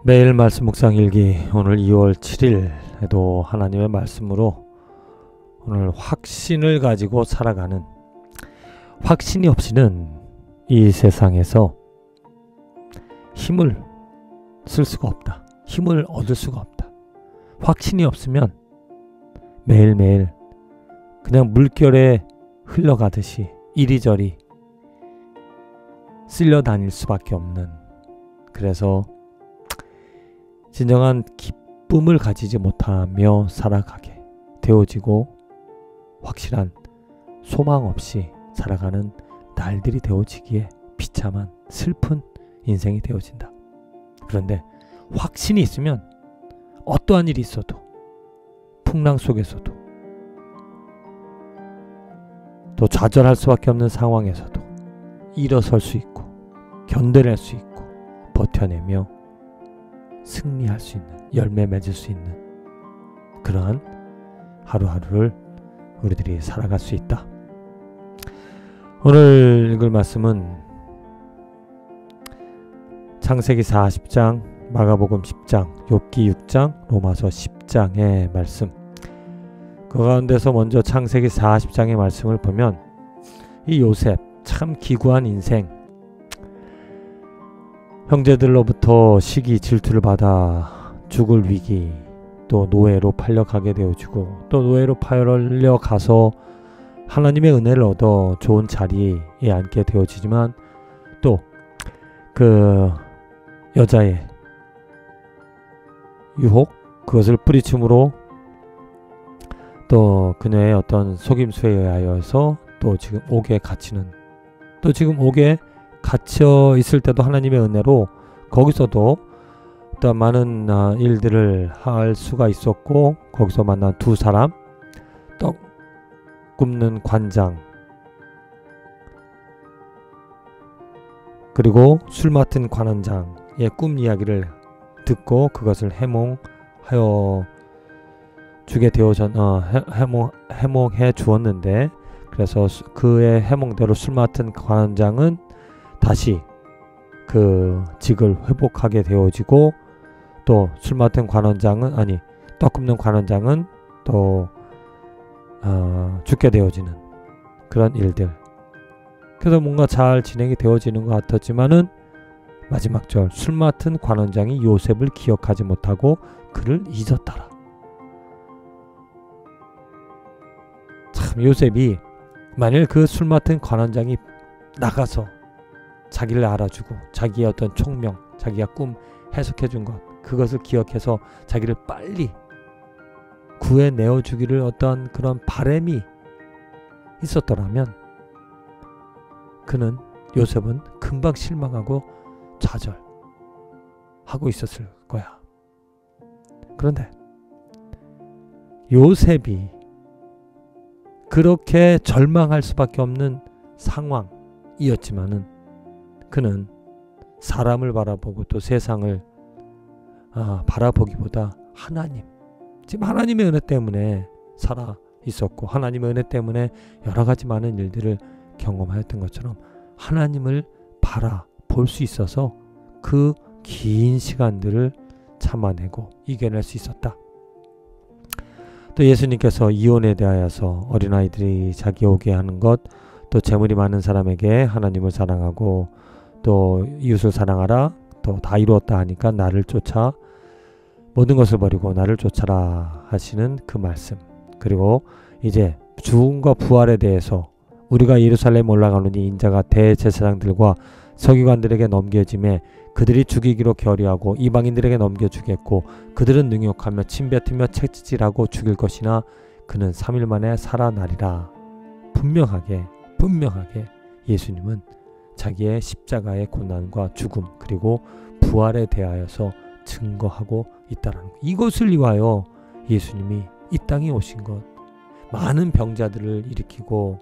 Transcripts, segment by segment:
매일 말씀 묵상 일기 오늘 2월 7일에도 하나님의 말씀으로 오늘 확신을 가지고 살아가는, 확신이 없이는 이 세상에서 힘을 쓸 수가 없다. 힘을 얻을 수가 없다. 확신이 없으면 매일매일 그냥 물결에 흘러가듯이 이리저리 쓸려 다닐 수밖에 없는, 그래서 진정한 기쁨을 가지지 못하며 살아가게 되어지고 확실한 소망 없이 살아가는 날들이 되어지기에 비참한 슬픈 인생이 되어진다. 그런데 확신이 있으면 어떠한 일이 있어도, 풍랑 속에서도, 또 좌절할 수밖에 없는 상황에서도 일어설 수 있고 견뎌낼 수 있고 버텨내며 승리할 수 있는, 열매 맺을 수 있는 그러한 하루하루를 우리들이 살아갈 수 있다. 오늘 읽을 말씀은 창세기 40장, 마가복음 10장, 욥기 6장, 로마서 10장의 말씀. 그 가운데서 먼저 창세기 40장의 말씀을 보면 이 요셉, 참 기구한 인생, 형제들로부터 시기 질투를 받아 죽을 위기, 또 노예로 팔려가게 되어지고, 또 노예로 팔려가서 하나님의 은혜를 얻어 좋은 자리에 앉게 되어지지만, 또 그 여자의 유혹, 그것을 뿌리침으로 또 그녀의 어떤 속임수에 의하여서 또 지금 옥에 갇히는, 또 지금 옥에 갇혀 있을 때도 하나님의 은혜로 거기서도 또 많은 일들을 할 수가 있었고, 거기서 만난 두 사람, 떡 굽는 관장, 그리고 술 맡은 관원장의 꿈 이야기를 듣고 그것을 해몽하여 주게 해몽해 주었는데, 그래서 그의 해몽대로 술 맡은 관원장은 다시 그 직을 회복하게 되어지고, 또 술 맡은 관원장은, 아니 떡 굽는 관원장은 또 죽게 되어지는 그런 일들. 그래서 뭔가 잘 진행이 되어지는 것 같았지만은 마지막 절, 술 맡은 관원장이 요셉을 기억하지 못하고 그를 잊었더라. 참, 요셉이 만일 그 술 맡은 관원장이 나가서 자기를 알아주고 자기의 어떤 총명, 자기가 꿈 해석해준 것, 그것을 기억해서 자기를 빨리 구해내어 주기를 어떤 그런 바람이 있었더라면 요셉은 금방 실망하고 좌절하고 있었을 거야. 그런데 요셉이 그렇게 절망할 수밖에 없는 상황이었지만은 그는 사람을 바라보고 또 세상을 바라보기보다 하나님, 지금 하나님의 은혜 때문에 살아 있었고, 하나님의 은혜 때문에 여러 가지 많은 일들을 경험하였던 것처럼 하나님을 바라볼 수 있어서 그 긴 시간들을 참아내고 이겨낼 수 있었다. 또 예수님께서 이혼에 대하여서 어린아이들이 자기 오게 하는 것, 또 재물이 많은 사람에게 하나님을 사랑하고 또 이웃을 사랑하라, 또 다 이루었다 하니까 나를 쫓아, 모든 것을 버리고 나를 쫓아라 하시는 그 말씀. 그리고 이제 죽음과 부활에 대해서 우리가 예루살렘 올라가노니 인자가 대제사장들과 서기관들에게 넘겨짐에 그들이 죽이기로 결의하고 이방인들에게 넘겨주겠고, 그들은 능욕하며 침뱉으며 채찍질하고 죽일 것이나 그는 3일 만에 살아나리라. 분명하게 예수님은 자기의 십자가의 고난과 죽음 그리고 부활에 대하여서 증거하고 있다라는 것. 이것을 위하여 예수님이 이 땅에 오신 것, 많은 병자들을 일으키고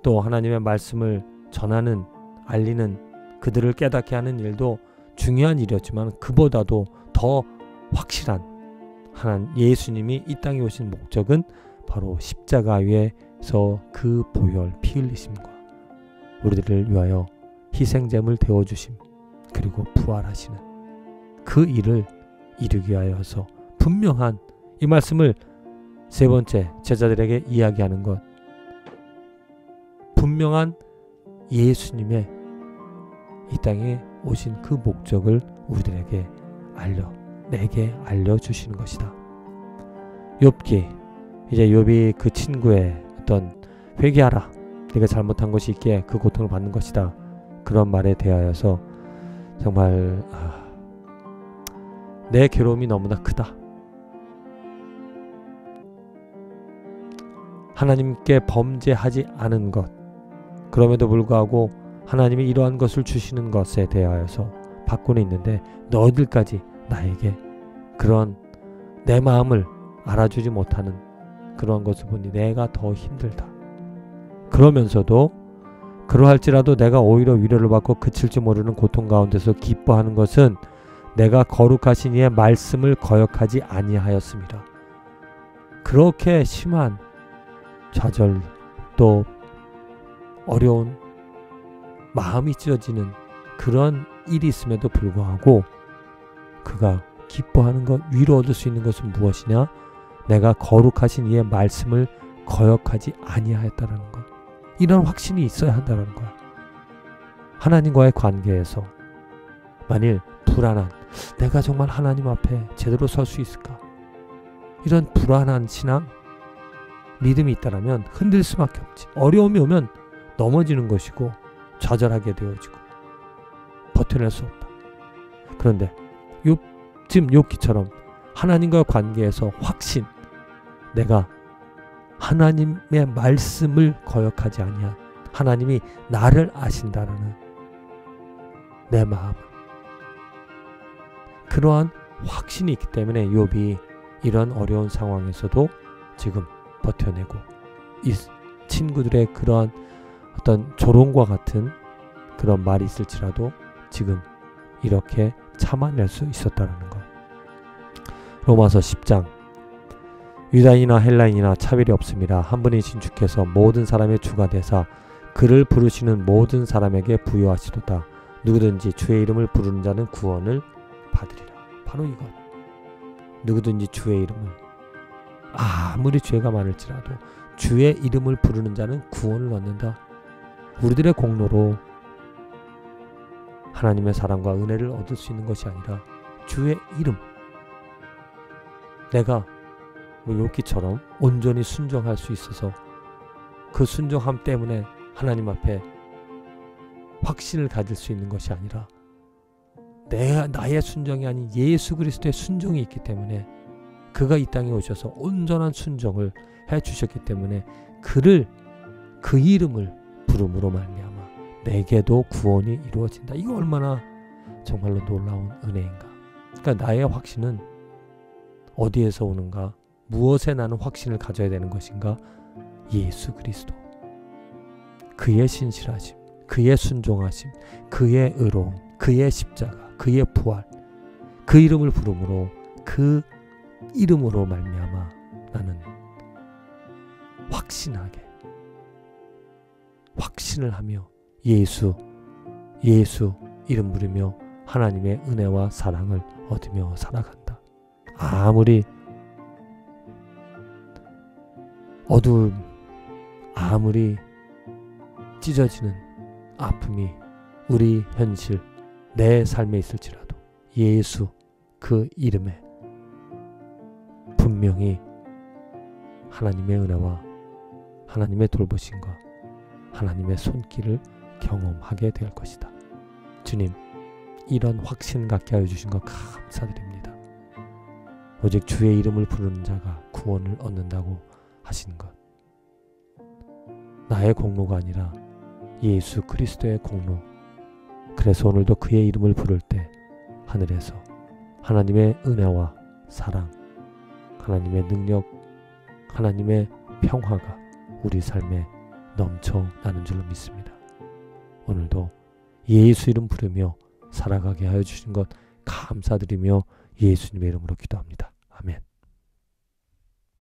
또 하나님의 말씀을 전하는, 알리는, 그들을 깨닫게 하는 일도 중요한 일이었지만 그보다도 더 확실한 하나님 예수님이 이 땅에 오신 목적은 바로 십자가 위에서 그 보혈 피 흘리심과 우리들을 위하여 희생제물 되어주심, 그리고 부활하시는 그 일을 이루기 위하여서 분명한 이 말씀을 세 번째 제자들에게 이야기하는 것, 분명한 예수님의 이 땅에 오신 그 목적을 우리들에게 내게 알려주시는 것이다. 욥기, 이제 욥이 그 친구의 어떤 회개하라, 네가 잘못한 것이 있기에 그 고통을 받는 것이다, 그런 말에 대하여서 정말 내 괴로움이 너무나 크다. 하나님께 범죄하지 않은 것, 그럼에도 불구하고 하나님이 이러한 것을 주시는 것에 대하여서 받고는 있는데 너희들까지 나에게 그런 내 마음을 알아주지 못하는 그러한 것을 보니 내가 더 힘들다. 그러면서도 그러할지라도 내가 오히려 위로를 받고 그칠 줄 모르는 고통 가운데서 기뻐하는 것은 내가 거룩하신 이의 말씀을 거역하지 아니하였습니다. 그렇게 심한 좌절, 또 어려운 마음이 찢어지는 그런 일이 있음에도 불구하고 그가 기뻐하는 것, 위로 얻을 수 있는 것은 무엇이냐? 내가 거룩하신 이의 말씀을 거역하지 아니하였다라는 것. 이런 확신이 있어야 한다는 거야. 하나님과의 관계에서 만일 불안한, 내가 정말 하나님 앞에 제대로 설 수 있을까? 이런 불안한 신앙, 믿음이 있다면 흔들 수밖에 없지. 어려움이 오면 넘어지는 것이고 좌절하게 되어지고 버텨낼 수 없다. 그런데 지금 욥기처럼 하나님과 관계에서 확신, 내가 하나님의 말씀을 거역하지 아니한, 하나님이 나를 아신다라는 내 마음, 그러한 확신이 있기 때문에 욥이 이런 어려운 상황에서도 지금 버텨내고 이 친구들의 그러한 어떤 조롱과 같은 그런 말이 있을지라도 지금 이렇게 참아낼 수 있었다는 것. 로마서 10장, 유다인이나 헬라인이나 차별이 없습니다. 한 분이신 주께서 모든 사람의 주가 되사 그를 부르시는 모든 사람에게 부여하시도다. 누구든지 주의 이름을 부르는 자는 구원을 받으리라. 바로 이것. 누구든지 주의 이름을, 아무리 죄가 많을지라도 주의 이름을 부르는 자는 구원을 얻는다. 우리들의 공로로 하나님의 사랑과 은혜를 얻을 수 있는 것이 아니라 주의 이름, 내가 욥기처럼 온전히 순종할 수 있어서 그 순종함 때문에 하나님 앞에 확신을 가질 수 있는 것이 아니라 나의 순종이 아닌 예수 그리스도의 순종이 있기 때문에, 그가 이 땅에 오셔서 온전한 순종을 해주셨기 때문에 그 이름을 부름으로 말미암아 내게도 구원이 이루어진다. 이거 얼마나 정말로 놀라운 은혜인가. 그러니까 나의 확신은 어디에서 오는가? 무엇에 나는 확신을 가져야 되는 것인가? 예수 그리스도, 그의 신실하심, 그의 순종하심, 그의 의로움, 그의 십자가, 그의 부활, 그 이름을 부름으로 그 이름으로 말미암아 나는 확신을 하며 예수 이름 부르며 하나님의 은혜와 사랑을 얻으며 살아간다. 아무리 어두움, 아무리 찢어지는 아픔이 우리 현실, 내 삶에 있을지라도 예수 그 이름에 분명히 하나님의 은혜와 하나님의 돌보심과 하나님의 손길을 경험하게 될 것이다. 주님, 이런 확신 갖게 하여 주신 것 감사드립니다. 오직 주의 이름을 부르는 자가 구원을 얻는다고 하신 것, 나의 공로가 아니라 예수 그리스도의 공로. 그래서 오늘도 그의 이름을 부를 때 하늘에서 하나님의 은혜와 사랑, 하나님의 능력, 하나님의 평화가 우리 삶에 넘쳐나는 줄로 믿습니다. 오늘도 예수 이름 부르며 살아가게 하여 주신 것 감사드리며 예수님의 이름으로 기도합니다. 아멘.